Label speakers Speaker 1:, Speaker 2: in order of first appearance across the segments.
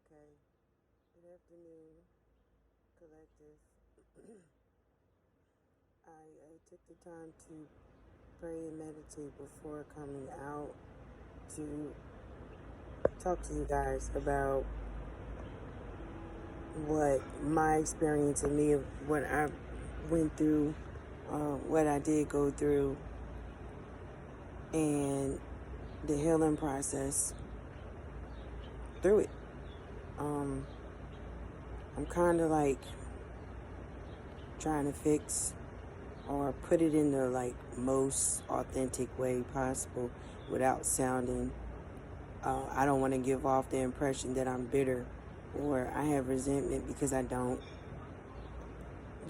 Speaker 1: Okay. Good afternoon, collective. I took the time to pray and meditate before coming out to talk to you guys about what my experience and me of what I went through, what I did go through, and the healing process through it. I'm kind of like trying to fix or put it in the most authentic way possible without sounding I don't want to give off the impression that I'm bitter or I have resentment, because I don't.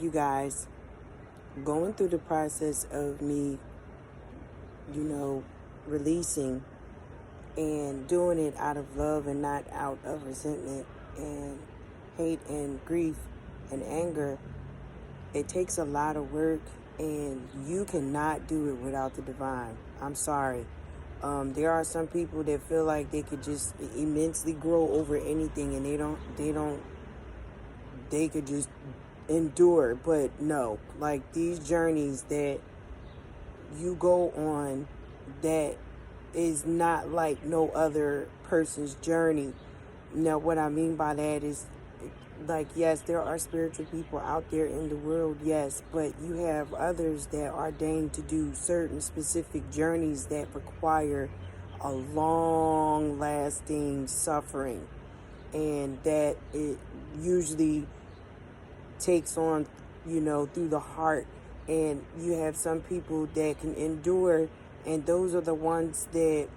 Speaker 1: You guys, going through the process of me, releasing and doing it out of love and not out of resentment and hate and grief and anger, it takes a lot of work, and you cannot do it without the divine. I'm sorry. There are some people that feel like they could just immensely grow over anything, and they could just endure. But no, like these journeys that you go on, that is not like no other person's journey. Now, what I mean by that is, yes, there are spiritual people out there in the world, yes, but you have others that are ordained to do certain specific journeys that require a long-lasting suffering, and that it usually takes on, through the heart. And you have some people that can endure, and those are the ones that,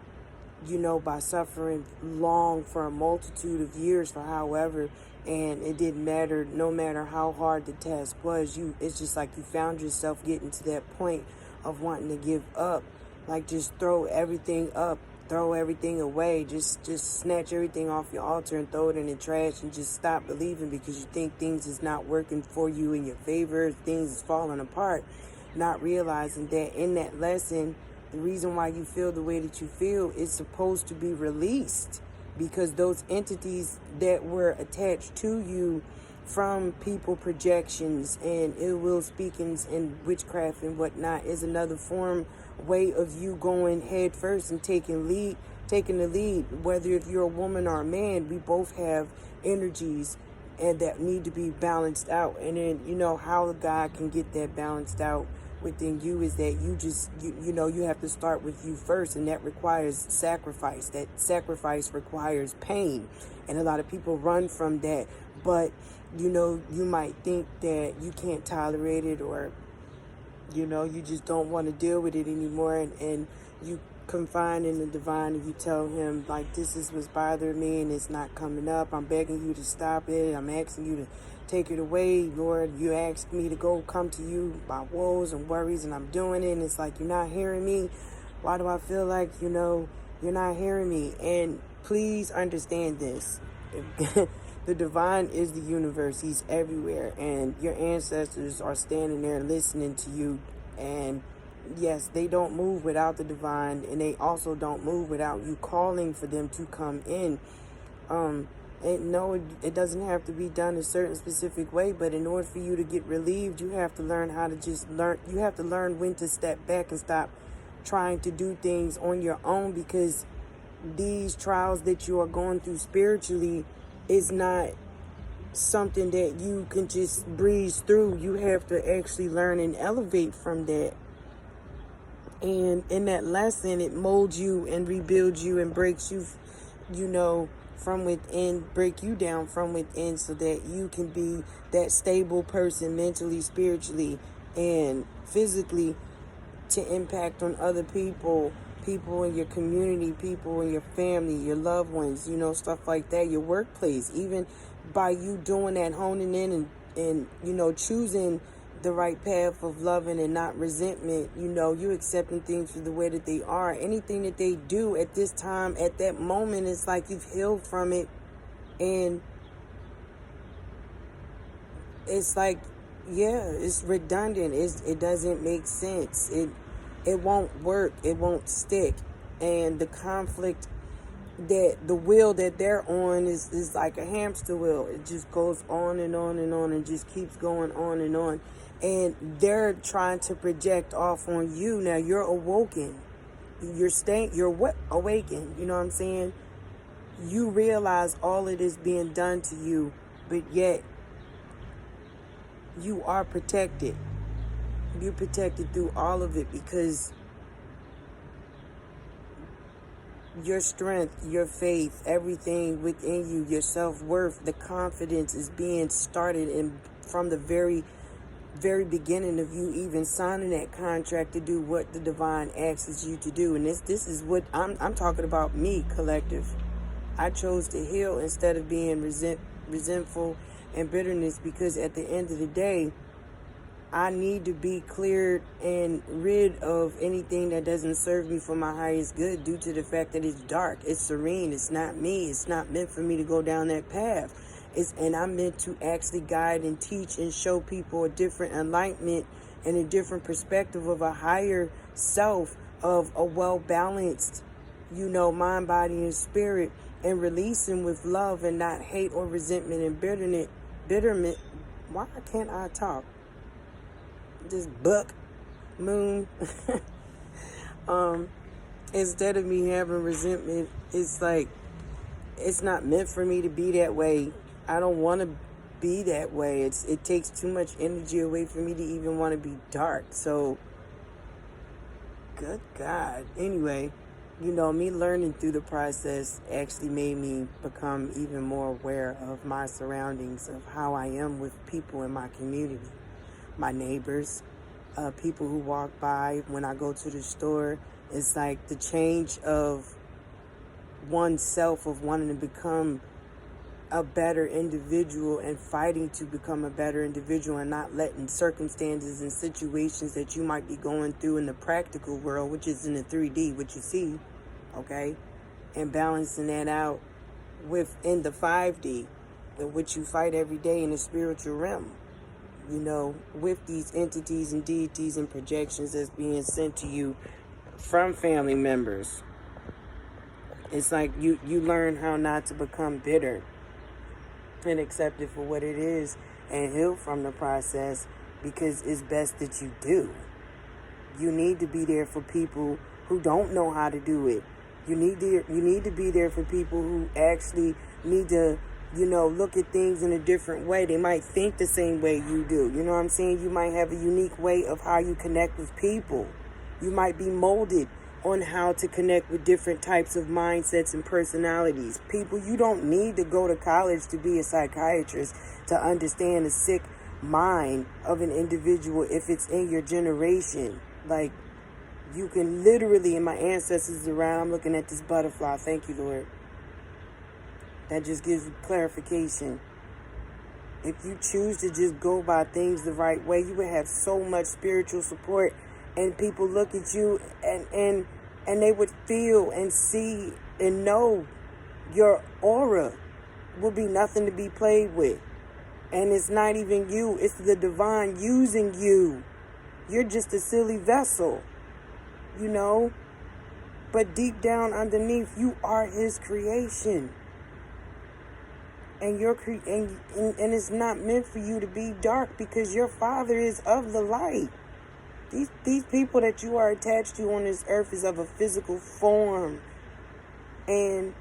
Speaker 1: by suffering long for a multitude of years, for however, and it didn't matter, no matter how hard the task was, it's just like you found yourself getting to that point of wanting to give up, like just throw everything up, throw everything away, just snatch everything off your altar and throw it in the trash and just stop believing, because you think things is not working for you in your favor, things is falling apart, not realizing that in that lesson, the reason why you feel the way that you feel is supposed to be released, because those entities that were attached to you from people projections and ill will speakings and witchcraft and whatnot is another way of you going head first and taking the lead. Whether if you're a woman or a man, we both have energies and that need to be balanced out. And then how God can get that balanced out within you is that you have to start with you first, and that requires sacrifice. That sacrifice requires pain, and a lot of people run from that. But you might think that you can't tolerate it, or you just don't want to deal with it anymore, and you confide in the divine and you tell him, like, this is what's bothering me and it's not coming up. I'm begging you to stop it. I'm asking you to take it away, Lord. You asked me to come to you by woes and worries, and I'm doing it, and it's like, you're not hearing me. Why do I feel like you're not hearing me? And please understand this. The divine is the universe. He's everywhere, and your ancestors are standing there listening to you. And yes, they don't move without the divine, and they also don't move without you calling for them to come in. And no, it doesn't have to be done a certain specific way, but in order for you to get relieved, you have to learn how to you have to learn when to step back and stop trying to do things on your own, because these trials that you are going through spiritually is not something that you can just breeze through. You have to actually learn and elevate from that. And in that lesson, it molds you and rebuilds you and breaks you, from within, break you down from within, so that you can be that stable person mentally, spiritually, and physically, to impact on other people in your community, people in your family, your loved ones, stuff like that, your workplace. Even by you doing that, honing in and choosing the right path of loving and not resentment, you accepting things for the way that they are. Anything that they do at this time, at that moment, it's like you've healed from it, and it's like, yeah, it's redundant. It doesn't make sense. It won't work. It won't stick. And the conflict that the wheel that they're on is like a hamster wheel. It just goes on and on and on and just keeps going on and on. And they're trying to project off on you. Now you're awoken. You're awakened. You know what I'm saying? You realize all it is being done to you, but yet you are protected. You're protected through all of it because your strength, your faith, everything within you, your self-worth, the confidence is being started from the very beginning of you even signing that contract to do what the divine asks you to do. And this is what I'm talking about. Me, collective. I chose to heal instead of being resentful and bitterness, because at the end of the day, I need to be cleared and rid of anything that doesn't serve me for my highest good, due to the fact that it's dark, it's serene, it's not me, it's not meant for me to go down that path. And I'm meant to actually guide and teach and show people a different enlightenment and a different perspective of a higher self, of a well-balanced, mind, body, and spirit, and releasing with love and not hate or resentment and bitterment. Why can't I talk? This buck moon. Instead of me having resentment, it's like, it's not meant for me to be that way. I don't want to be that way. It takes too much energy away from me to even want to be dark. So, good God. Anyway, me learning through the process actually made me become even more aware of my surroundings, of how I am with people in my community. My neighbors, people who walk by when I go to the store. It's like the change of oneself, of wanting to become a better individual and fighting to become a better individual, and not letting circumstances and situations that you might be going through in the practical world, which is in the 3D, what you see, okay, and balancing that out within the 5D, in which you fight every day in the spiritual realm. With these entities and deities and projections that's being sent to you from family members. It's like you learn how not to become bitter and accept it for what it is and heal from the process, because it's best that you do. You need to be there for people who don't know how to do it. You need to be there for people who actually need to look at things in a different way. They might think the same way you do. You know what I'm saying? You might have a unique way of how you connect with people. You might be molded on how to connect with different types of mindsets and personalities. People, you don't need to go to college to be a psychiatrist to understand the sick mind of an individual if it's in your generation. Like, you can literally, and my ancestors around, I'm looking at this butterfly. Thank you, Lord. That just gives you clarification. If you choose to just go by things the right way, you would have so much spiritual support, and people look at you and they would feel and see and know your aura will be nothing to be played with. And it's not even you, it's the divine using you. You're just a silly vessel, but deep down underneath, you are his creation. And and it's not meant for you to be dark, because your Father is of the light. These people that you are attached to on this earth is of a physical form. And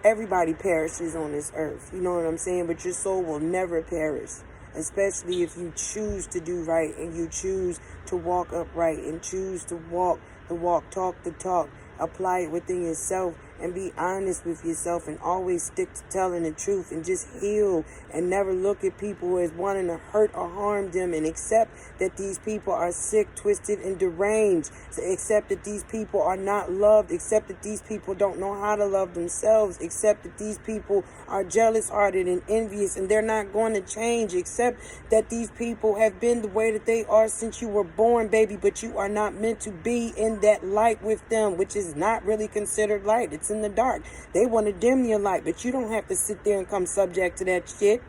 Speaker 1: everybody perishes on this earth. You know what I'm saying? But your soul will never perish. Especially if you choose to do right, and you choose to walk upright, and choose to walk the walk, talk the talk, apply it within yourself, and be honest with yourself, and always stick to telling the truth, and just heal, and never look at people as wanting to hurt or harm them, and accept that these people are sick, twisted, and deranged. So accept that these people are not loved. Accept that these people don't know how to love themselves. Accept that these people are jealous-hearted and envious, and they're not going to change. Accept that these people have been the way that they are since you were born, baby, but you are not meant to be in that light with them, which is not really considered light. It's in the dark. They want to dim your light, but you don't have to sit there and come subject to that shit.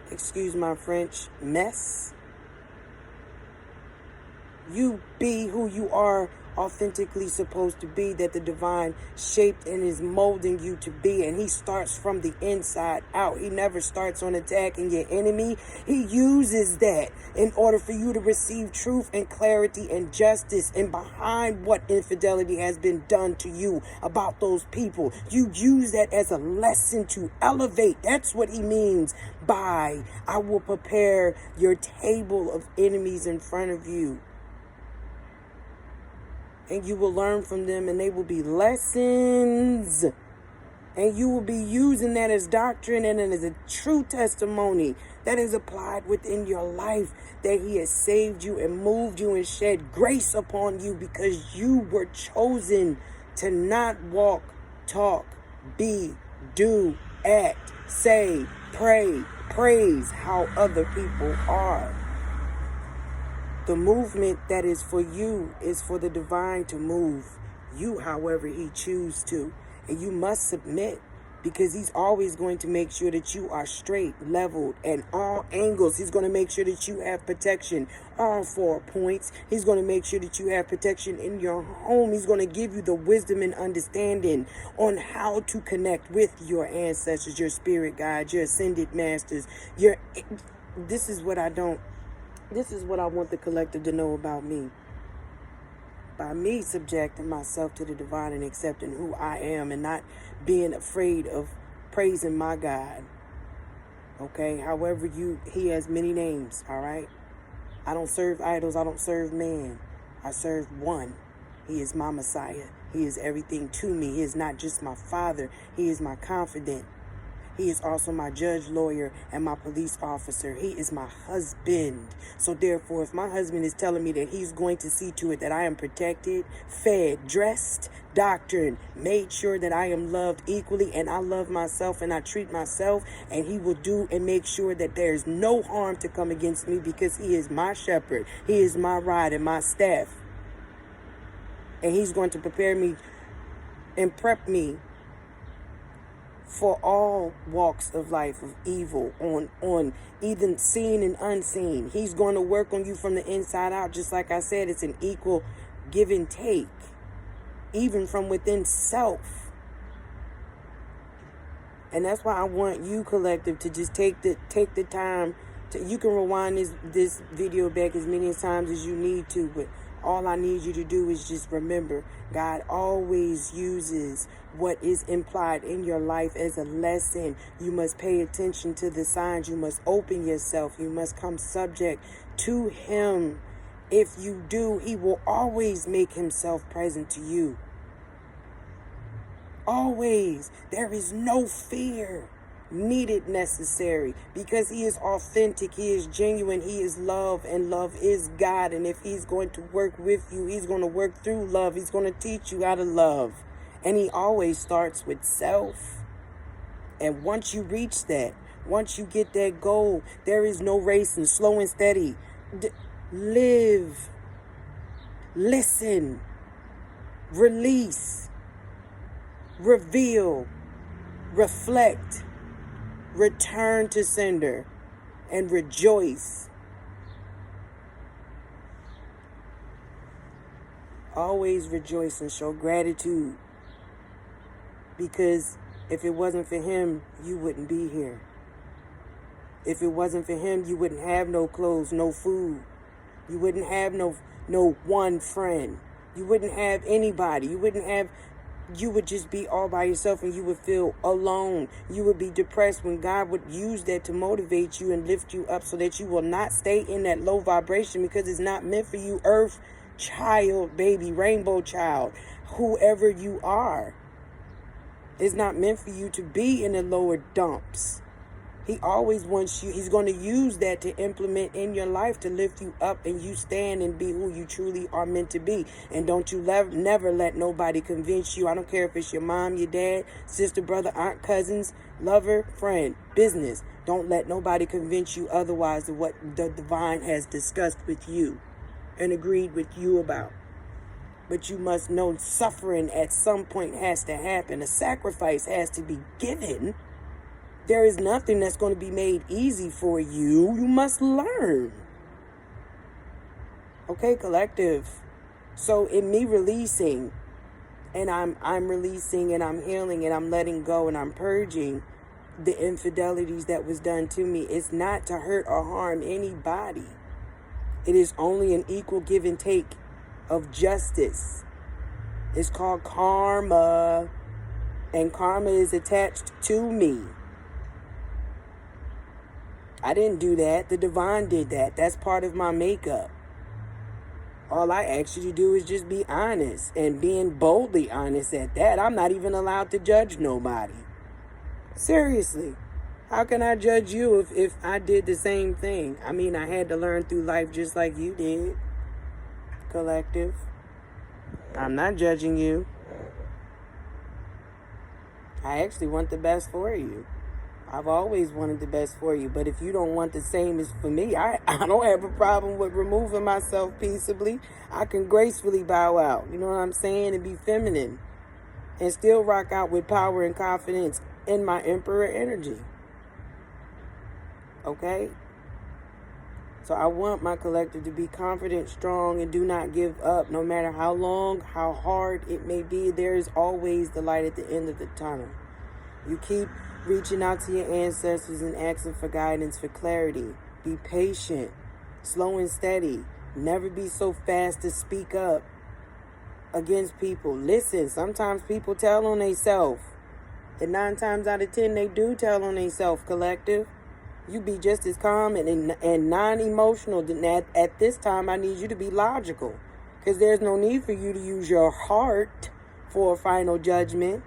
Speaker 1: Excuse my French. Mess. You be who you are authentically supposed to be, that the divine shaped and is molding you to be. And he starts from the inside out. He never starts on attacking your enemy. He uses that in order for you to receive truth and clarity and justice, and behind what infidelity has been done to you about those people. You use that as a lesson to elevate. That's what he means by, I will prepare your table of enemies in front of you. And you will learn from them, and they will be lessons. And you will be using that as doctrine and as a true testimony that is applied within your life, that he has saved you and moved you and shed grace upon you because you were chosen to not walk, talk, be, do, act, say, pray, praise how other people are. The movement that is for you is for the divine to move you however he chooses to. And you must submit, because he's always going to make sure that you are straight, leveled, and all angles. He's going to make sure that you have protection, all 4 points. He's going to make sure that you have protection in your home. He's going to give you the wisdom and understanding on how to connect with your ancestors, your spirit guides, your ascended masters. This is what I want the collective to know about me. By me subjecting myself to the divine and accepting who I am and not being afraid of praising my God. Okay? However, he has many names, all right? I don't serve idols. I don't serve man. I serve one. He is my Messiah. He is everything to me. He is not just my father. He is my confidant. He is also my judge, lawyer, and my police officer. He is my husband. So therefore, if my husband is telling me that he's going to see to it that I am protected, fed, dressed, doctrine, made sure that I am loved equally, and I love myself and I treat myself, and he will do and make sure that there's no harm to come against me, because he is my shepherd. He is my rod and my staff. And he's going to prepare me and prep me for all walks of life of evil, on even seen and unseen. He's going to work on you from the inside out. Just like I said, it's an equal give and take, even from within self. And that's why I want you, collective, to just take the time to, you can rewind this video back as many times as you need to, but all I need you to do is just remember, God always uses what is implied in your life as a lesson. You must pay attention to the signs. You must open yourself. You must come subject to him. If you do, he will always make himself present to you. Always. There is no fear needed, necessary, because he is authentic, he is genuine, he is love, and love is God. And if he's going to work with you, he's going to work through love. He's going to teach you how to love, and he always starts with self. And once you reach that, once you get that goal, there is no racing. Slow and steady. Live, listen, release, reveal, reflect, return to sender, and rejoice. Always rejoice and show gratitude, because if it wasn't for him, you wouldn't be here. If it wasn't for him, you wouldn't have no clothes, no food. You wouldn't have no one friend. You wouldn't have anybody. You would just be all by yourself, and you would feel alone. You would be depressed, when God would use that to motivate you and lift you up, so that you will not stay in that low vibration, because it's not meant for you, earth child, baby, rainbow child, whoever you are. It's not meant for you to be in the lower dumps. He always wants you, he's going to use that to implement in your life to lift you up, and you stand and be who you truly are meant to be. And don't you never let nobody convince you. I don't care if it's your mom, your dad, sister, brother, aunt, cousins, lover, friend, business. Don't let nobody convince you otherwise of what the divine has discussed with you and agreed with you about. But you must know suffering at some point has to happen. A sacrifice has to be given. There is nothing that's going to be made easy for you. You must learn. Okay, collective. So in me releasing, and I'm releasing and I'm healing and I'm letting go and I'm purging the infidelities that was done to me, it's not to hurt or harm anybody. It is only an equal give and take of justice. It's called karma, and karma is attached to me. I didn't do that. The divine did that. That's part of my makeup. All I ask you to do is just be honest, and being boldly honest at that. I'm not even allowed to judge nobody. Seriously. How can I judge you if I did the same thing? I mean, I had to learn through life just like you did, collective. I'm not judging you. I actually want the best for you. I've always wanted the best for you. But if you don't want the same as for me, I don't have a problem with removing myself peaceably. I can gracefully bow out, you know what I'm saying, and be feminine. And still rock out with power and confidence in my emperor energy. Okay? So I want my collective to be confident, strong, and do not give up. No matter how long, how hard it may be, there is always the light at the end of the tunnel. You keep reaching out to your ancestors and asking for guidance, for clarity. Be patient, slow and steady. Never be so fast to speak up against people. Listen, sometimes people tell on themselves. And 9 times out of 10, they do tell on themselves, collective. You be just as calm and non-emotional. At this time, I need you to be logical. Because there's no need for you to use your heart for a final judgment.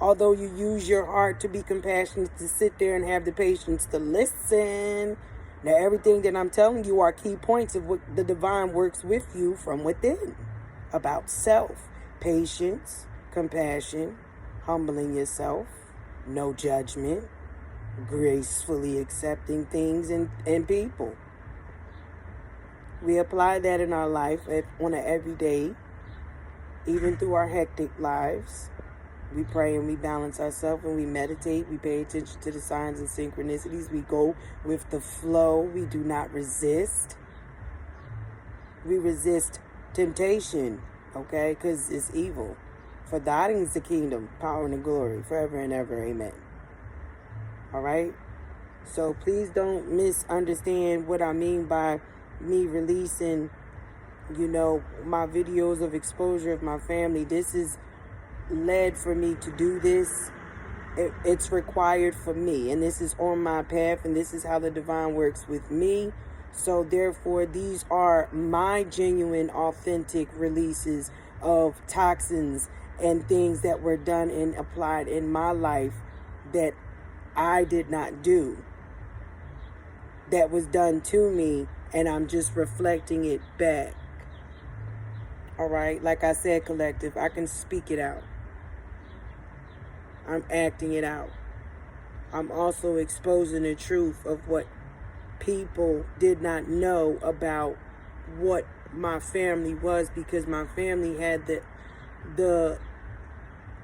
Speaker 1: Although you use your heart to be compassionate, to sit there and have the patience to listen. Now, everything that I'm telling you are key points of what the divine works with you from within. About self, patience, compassion, humbling yourself, no judgment, gracefully accepting things and people. We apply that in our life on an everyday, even through our hectic lives. We pray and we balance ourselves and we meditate. We pay attention to the signs and synchronicities. We go with the flow. We do not resist. We resist temptation, okay? Because it's evil. For thine is the kingdom, power, and the glory, forever and ever. Amen. All right? So please don't misunderstand what I mean by me releasing, my videos of exposure of my family. This is led for me to do this. It's required for me, and this is on my path, and this is how the divine works with me. So therefore, these are my genuine, authentic releases of toxins and things that were done and applied in my life that I did not do, that was done to me, and I'm just reflecting it back. All right, like I said, collective, I can speak it out. I'm acting it out. I'm also exposing the truth of what people did not know about what my family was, because my family had the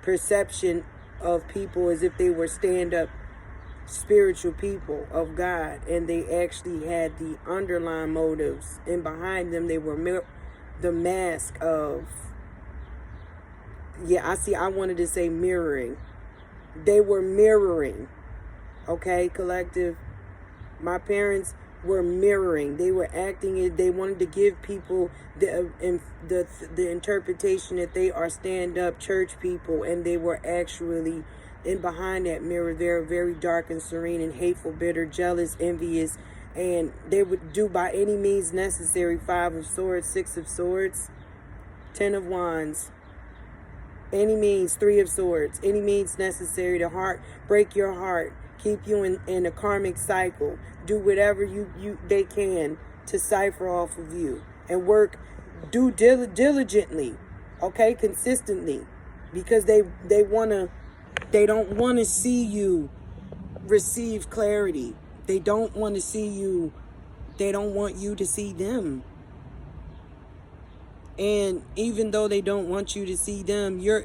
Speaker 1: perception of people as if they were stand-up spiritual people of God, and they actually had the underlying motives, and behind them they were the mask of, I wanted to say mirroring. They were mirroring, okay, collective. My parents were mirroring. They were acting it. They wanted to give people the interpretation that they are stand-up church people, and they were actually, in behind that mirror, they're very dark and serene and hateful, bitter, jealous, envious, and they would do by any means necessary 5 of swords, 6 of swords, 10 of wands. Any means, 3 of swords, any means necessary to break your heart, keep you in a karmic cycle, do whatever they can to cipher off of you, and work, do diligently, okay, consistently, because they don't want to see you receive clarity. They don't want to see you. They don't want you to see them. And even though they don't want you to see them, you're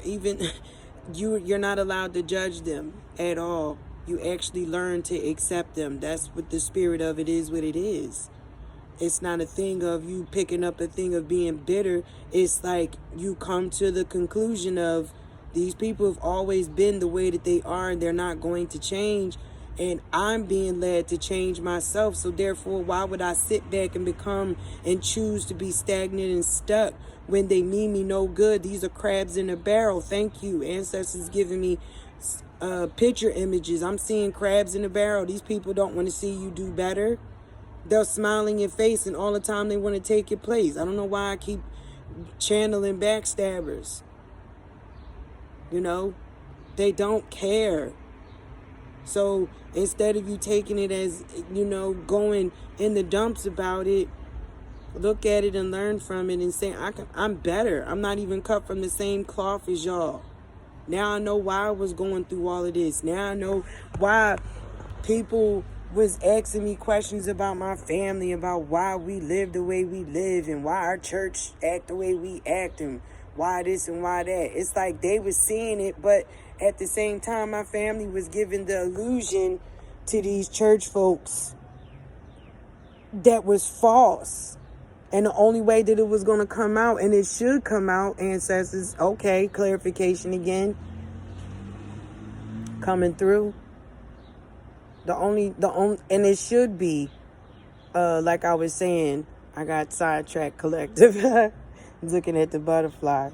Speaker 1: not allowed to judge them at all. You actually learn to accept them. That's what the spirit of it is, what it is. It's not a thing of you picking up a thing of being bitter. It's like you come to the conclusion of these people have always been the way that they are and they're not going to change. And I'm being led to change myself. So therefore, why would I sit back and become and choose to be stagnant and stuck when they mean me no good? These are crabs in a barrel. Thank you. Ancestors giving me picture images. I'm seeing crabs in a barrel. These people don't want to see you do better. They'll smile in your face, and all the time they want to take your place. I don't know why I keep channeling backstabbers. You know, they don't care. So instead of you taking it as, you know, going in the dumps about it, look at it and learn from it and say, I'm better. I'm not even cut from the same cloth as y'all. Now I know why I was going through all of this. Now I know why people was asking me questions about my family, about why we live the way we live and why our church act the way we act and why this and why that. It's like they was seeing it, but at the same time, my family was given the illusion to these church folks that was false. And the only way that it was going to come out, and it should come out, ancestors, okay, clarification again, coming through. And it should be, like I was saying, I got sidetracked, collective, looking at the butterfly.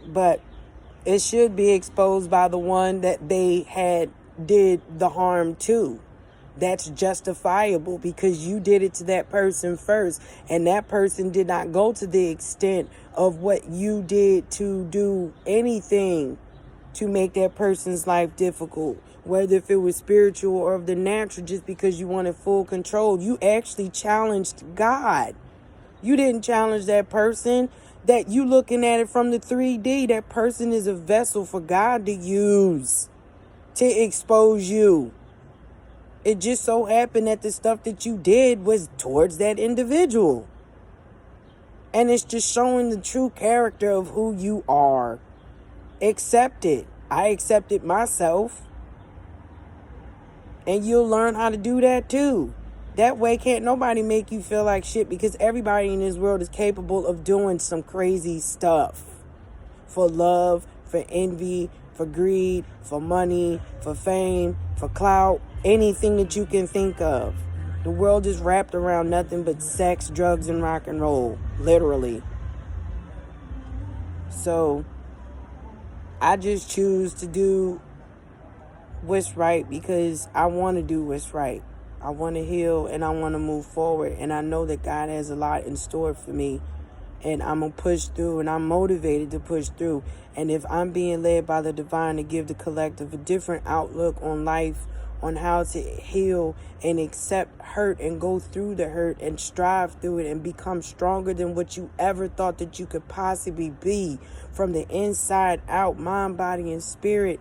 Speaker 1: But it should be exposed by the one that they had did the harm to. That's justifiable because you did it to that person first. And that person did not go to the extent of what you did to do anything to make that person's life difficult. Whether if it was spiritual or of the natural, just because you wanted full control. You actually challenged God. You didn't challenge that person. That you looking at it from the 3D, that person is a vessel for God to use to expose you. It just so happened that the stuff that you did was towards that individual. And it's just showing the true character of who you are. Accept it. I accepted myself. And you'll learn how to do that too. That way can't nobody make you feel like shit, because everybody in this world is capable of doing some crazy stuff. For love, for envy, for greed, for money, for fame, for clout, anything that you can think of. The world is wrapped around nothing but sex, drugs, and rock and roll. Literally. So, I just choose to do what's right because I want to do what's right. I want to heal and I want to move forward. And I know that God has a lot in store for me. And I'm going to push through, and I'm motivated to push through. And if I'm being led by the divine to give the collective a different outlook on life, on how to heal and accept hurt and go through the hurt and strive through it and become stronger than what you ever thought that you could possibly be from the inside out, mind, body, and spirit,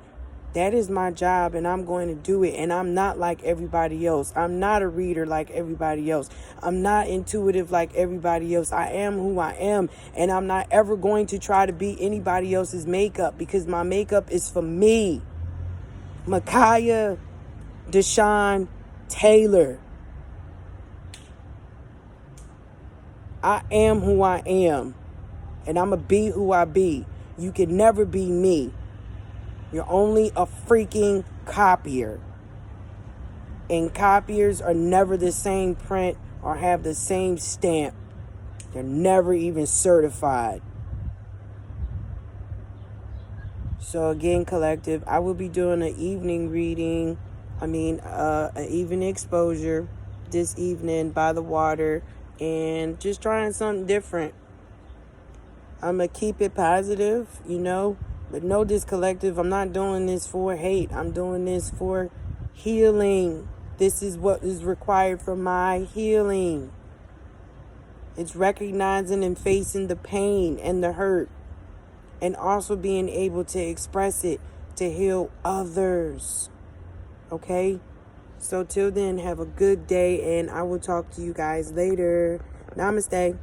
Speaker 1: that is my job, and I'm going to do it. And I'm not like everybody else. I'm not a reader like everybody else. I'm not intuitive like everybody else. I am who I am, and I'm not ever going to try to be anybody else's makeup, because my makeup is for me. Micaiah Deshawn Taylor. I am who I am, and I'm going to be who I be. You can never be me. You're only a freaking copier. And copiers are never the same print or have the same stamp. They're never even certified. So again, collective, I will be doing an evening reading. An evening exposure this evening by the water. And just trying something different. I'm going to keep it positive, But know this, collective, I'm not doing this for hate. I'm doing this for healing. This is what is required for my healing. It's recognizing and facing the pain and the hurt. And also being able to express it to heal others. Okay? So till then, have a good day. And I will talk to you guys later. Namaste.